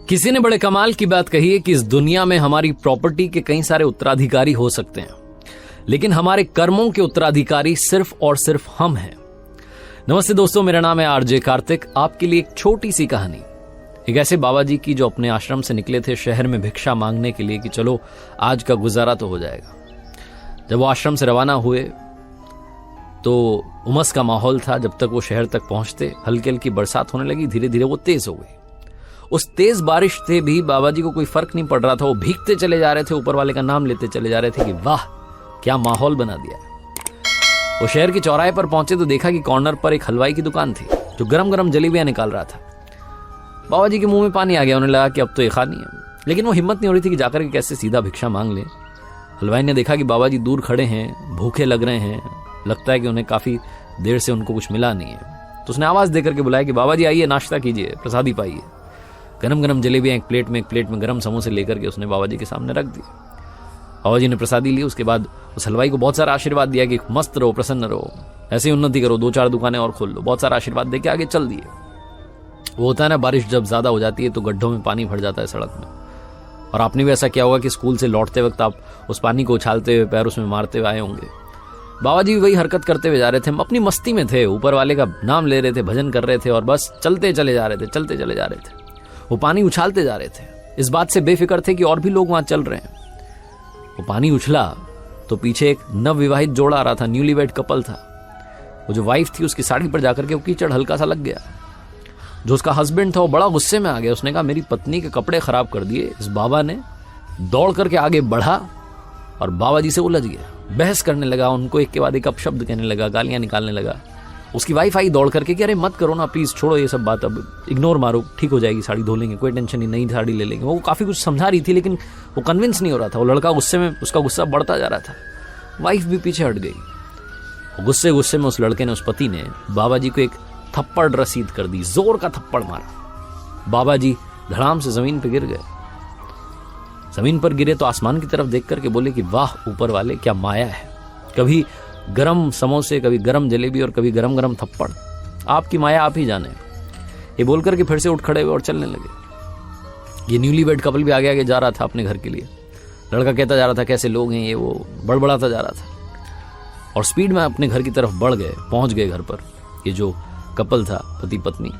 किसी ने बड़े कमाल की बात कही है कि इस दुनिया में हमारी प्रॉपर्टी के कई सारे उत्तराधिकारी हो सकते हैं, लेकिन हमारे कर्मों के उत्तराधिकारी सिर्फ और सिर्फ हम हैं। नमस्ते दोस्तों, मेरा नाम है आरजे कार्तिक। आपके लिए एक छोटी सी कहानी, एक ऐसे बाबा जी की जो अपने आश्रम से निकले थे शहर में भिक्षा मांगने के लिए कि चलो आज का गुजारा तो हो जाएगा। जब वो आश्रम से रवाना हुए तो उमस का माहौल था। जब तक वो शहर तक पहुंचते हल्की हल्की बरसात होने लगी, धीरे धीरे वो तेज हो गई। उस तेज बारिश से भी बाबा जी को कोई फर्क नहीं पड़ रहा था। वो भीगते चले जा रहे थे, ऊपर वाले का नाम लेते चले जा रहे थे कि वाह क्या माहौल बना दिया है। वो शहर के चौराहे पर पहुंचे तो देखा कि कॉर्नर पर एक हलवाई की दुकान थी जो गरम गरम जलेबियां निकाल रहा था। बाबा जी के मुंह में पानी आ गया। उन्हें लगा कि अब तो ये खानी है, लेकिन वो हिम्मत नहीं हो रही थी कि जाकर के कैसे सीधा भिक्षा मांग ले। हलवाई ने देखा कि बाबा जी दूर खड़े हैं, भूखे लग रहे हैं, लगता है कि उन्हें काफी देर से उनको कुछ मिला नहीं है। तो उसने आवाज देकर के बुलाया कि बाबा जी आइए, नाश्ता कीजिए, प्रसादी पाइए। गरम गरम जलेबियां एक प्लेट में गरम समोसे लेकर के उसने बाबा जी के सामने रख दिए। बाबा जी ने प्रसादी ली। उसके बाद उस हलवाई को बहुत सारा आशीर्वाद दिया कि मस्त रहो, प्रसन्न रहो, ऐसे ही उन्नति करो, 2-4 दुकानें और खोल लो। बहुत सारा आशीर्वाद देके आगे चल दिए। वो होता है ना, बारिश जब ज्यादा हो जाती है तो गड्ढों में पानी भर जाता है सड़क में। और आपने भी ऐसा किया होगा कि स्कूल से लौटते वक्त आप उस पानी को उछालते हुए पैर उसमें मारते हुए आए होंगे। बाबा जी वही हरकत करते हुए जा रहे थे। हम अपनी मस्ती में थे, ऊपर वाले का नाम ले रहे थे, भजन कर रहे थे और बस चलते चले जा रहे थे। वो पानी उछालते जा रहे थे, इस बात से बेफिक्र थे कि और भी लोग वहां चल रहे हैं। वो पानी उछला तो पीछे एक नवविवाहित जोड़ा आ रहा था, न्यूलीवेड कपल था। वो जो वाइफ थी उसकी साड़ी पर जाकर के वो कीचड़ हल्का सा लग गया। जो उसका हस्बैंड था वो बड़ा गुस्से में आ गया। उसने कहा मेरी पत्नी के कपड़े खराब कर दिए। इस बाबा ने दौड़ करके आगे बढ़ा और बाबा जी से उलझ गया, बहस करने लगा, उनको एक के बाद एक अपशब्द कहने लगा, गालियां निकालने लगा। उसकी वाइफ आई दौड़ करके कि अरे मत करो ना प्लीज, छोड़ो ये सब बात, अब इग्नोर मारो, ठीक हो जाएगी, साड़ी धो लेंगे, कोई टेंशन नहीं, नई साड़ी ले लेंगे। वो काफी कुछ समझा रही थी लेकिन वो कन्विंस नहीं हो रहा था। वो लड़का गुस्से में, उसका गुस्सा बढ़ता जा रहा था। वाइफ भी पीछे हट गई। गुस्से गुस्से में उस लड़के ने, उस पति ने बाबा जी को एक थप्पड़ रसीद कर दी, जोर का थप्पड़ मारा। बाबा जी धड़ाम से जमीन पर गिर गए। जमीन पर गिरे तो आसमान की तरफ देख करके बोले कि वाह ऊपर वाले, क्या माया है। कभी गरम समोसे, कभी गरम जलेबी और कभी गरम गरम थप्पड़, आपकी माया आप ही जाने। ये बोलकर के फिर से उठ खड़े हुए और चलने लगे। ये न्यूलीवेड कपल भी आगे आगे जा रहा था अपने घर के लिए। लड़का कहता जा रहा था कैसे लोग हैं ये, वो बड़बड़ाता जा रहा था और स्पीड में अपने घर की तरफ बढ़ गए। पहुंच गए घर पर। ये जो कपल था, पति पत्नी,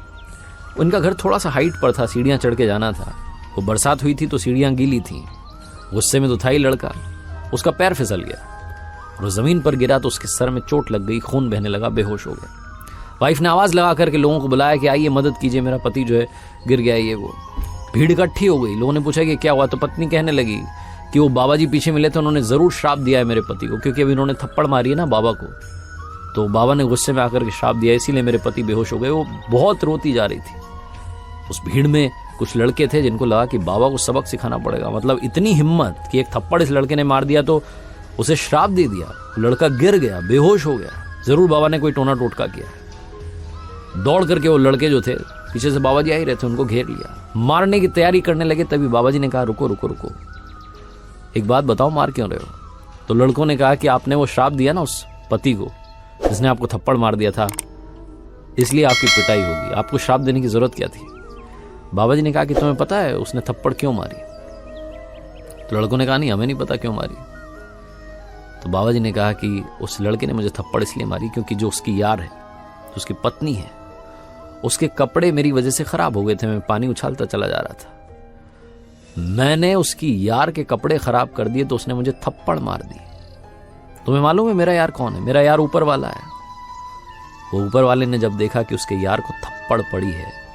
उनका घर थोड़ा सा हाइट पर था, सीढ़ियां चढ़ के जाना था। वो बरसात हुई थी तो सीढ़ियां गीली थी। गुस्से में तो था ही लड़का। उसका पैर फिसल गया और जमीन पर गिरा तो उसके सर में चोट लग गई, खून बहने लगा, बेहोश हो गया। वाइफ ने आवाज लगा करके लोगों को बुलाया कि आइए मदद कीजिए, मेरा पति जो है गिर गया। ये वो भीड़ इकट्ठी हो गई। लोगों ने पूछा कि क्या हुआ, तो पत्नी कहने लगी कि वो बाबा जी पीछे मिले थे, उन्होंने जरूर श्राप दिया है मेरे पति को, क्योंकि अभी इन्होंने थप्पड़ मारी है ना बाबा को, तो बाबा ने गुस्से में आकर के श्राप दिया, इसीलिए मेरे पति बेहोश हो गए। वो बहुत रोती जा रही थी। उस भीड़ में कुछ लड़के थे जिनको लगा कि बाबा को सबक सिखाना पड़ेगा। मतलब इतनी हिम्मत कि एक थप्पड़ इस लड़के ने मार दिया तो उसे श्राप दे दिया। लड़का गिर गया, बेहोश हो गया, जरूर बाबा ने कोई टोना टोटका किया। दौड़ करके वो लड़के जो थे, पीछे से बाबा जी आ ही रहे थे, उनको घेर लिया, मारने की तैयारी करने लगे। तभी बाबा जी ने कहा रुको रुको रुको, एक बात बताओ, मार क्यों रहे हो। तो लड़कों ने कहा कि आपने वो श्राप दिया ना उस पति को जिसने आपको थप्पड़ मार दिया था, इसलिए आपकी पिटाई होगी, आपको श्राप देने की जरूरत क्या थी। बाबा जी ने कहा कि तुम्हें पता है उसने थप्पड़ क्यों मारी। तो लड़कों ने कहा नहीं, हमें नहीं पता क्यों मारी। तो बाबा जी ने कहा कि उस लड़के ने मुझे थप्पड़ इसलिए मारी क्योंकि जो उसकी यार है, जो उसकी पत्नी है, उसके कपड़े मेरी वजह से खराब हो गए थे। मैं पानी उछालता चला जा रहा था, मैंने उसकी यार के कपड़े खराब कर दिए तो उसने मुझे थप्पड़ मार दी। तुम्हें मालूम है मेरा यार कौन है? मेरा यार ऊपर वाला है। वो ऊपर वाले ने जब देखा कि उसके यार को थप्पड़ पड़ी है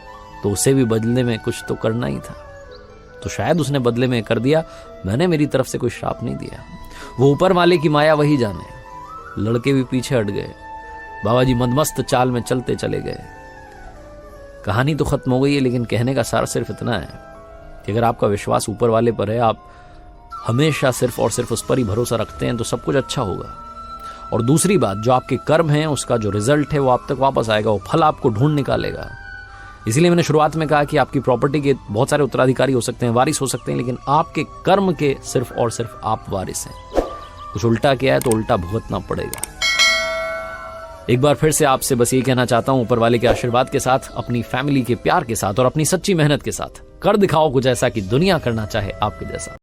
तो उसे भी बदले में कुछ तो करना ही था, तो शायद उसने बदले में कर दिया। मैंने मेरी तरफ से कोई श्राप नहीं दिया। वो ऊपर वाले की माया वही जाने। लड़के भी पीछे हट गए। बाबा जी मदमस्त चाल में चलते चले गए। कहानी तो खत्म हो गई है, लेकिन कहने का सार सिर्फ इतना है कि अगर आपका विश्वास ऊपर वाले पर है, आप हमेशा सिर्फ और सिर्फ उस पर ही भरोसा रखते हैं, तो सब कुछ अच्छा होगा। और दूसरी बात, जो आपके कर्म हैं उसका जो रिजल्ट है वो आप तक वापस आएगा, वो फल आपको ढूंढ निकालेगा। इसीलिए मैंने शुरुआत में कहा कि आपकी प्रॉपर्टी के बहुत सारे उत्तराधिकारी हो सकते हैं, वारिस हो सकते हैं, लेकिन आपके कर्म के सिर्फ और सिर्फ आप वारिस हैं। कुछ उल्टा किया है तो उल्टा भुगतना पड़ेगा। एक बार फिर से आपसे बस ये कहना चाहता हूं, ऊपर वाले के आशीर्वाद के साथ, अपनी फैमिली के प्यार के साथ और अपनी सच्ची मेहनत के साथ कर दिखाओ कुछ ऐसा कि दुनिया करना चाहे आपके जैसा।